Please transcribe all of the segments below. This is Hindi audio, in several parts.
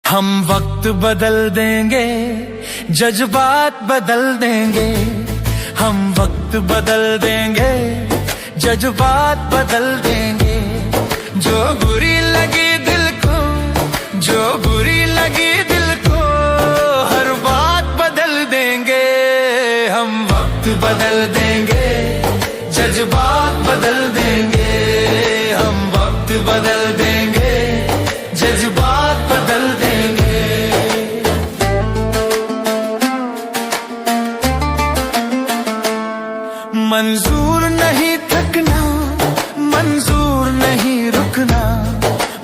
हम वक्त बदल देंगे, जज्बात बदल देंगे। हम वक्त बदल देंगे, जज्बात बदल देंगे। जो बुरी लगी दिल को, जो बुरी लगी दिल को, हर बात बदल देंगे। हम वक्त बदल देंगे, जज्बात बदल देंगे। हम वक्त बदल देंगे, जज्बात बदल देंगे। मंजूर नहीं थकना, मंजूर नहीं रुकना।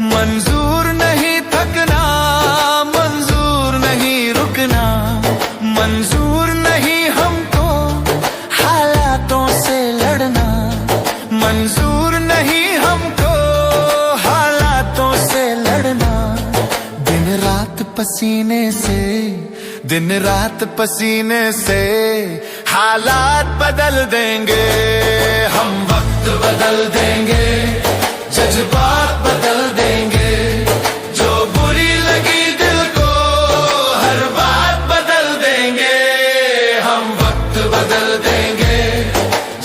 मंजूर नहीं थकना, मंजूर नहीं रुकना। मंजूर नहीं हमको हालातों से लड़ना। मंजूर नहीं हमको हालातों से लड़ना। दिन रात पसीने से, दिन रात पसीने से हालात बदल देंगे। हम वक्त बदल देंगे, जज्बात बदल देंगे। जो बुरी लगी दिल को, हर बात बदल देंगे। हम वक्त बदल देंगे,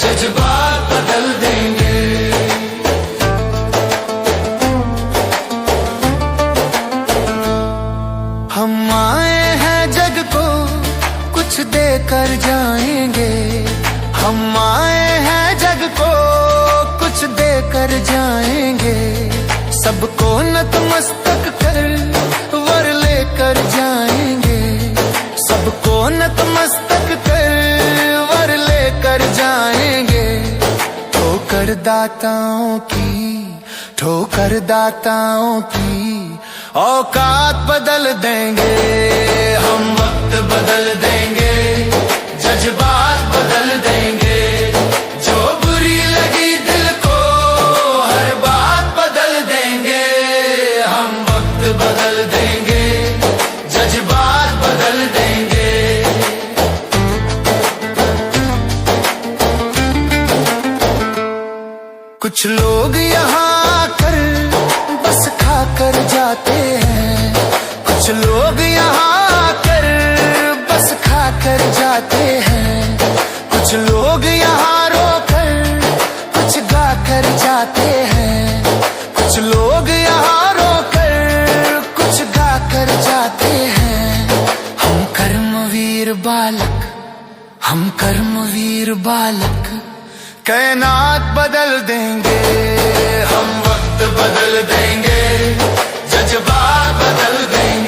जज्बात बदल देंगे। हम आए हैं जग को कुछ देकर जाएंगे। हम आए हैं जग को कुछ देकर जाएंगे। सबको नतमस्तक कर वर लेकर जाएंगे। सबको नतमस्तक कर वर लेकर जाएंगे। ठोकर दाताओं की, ठोकर दाताओं की औकात बदल देंगे। हम वक्त बदल देंगे, जज्बात बदल देंगे। जो बुरी लगी दिल को, हर बात बदल देंगे। हम वक्त बदल देंगे, जज्बात बदल देंगे। कुछ लोग यहाँ आकर बस खाकर जाते हैं। कुछ लोग यहाँ आकर बस खाकर जाते हैं। कुछ लोग यहाँ रोकर कुछ गाकर जाते हैं। कुछ लोग यहाँ रोकर कुछ गाकर जाते हैं। हम कर्मवीर बालक, हम कर्मवीर बालक कायनात बदल देंगे। हम वक्त बदल देंगे, जज्बात बदल देंगे।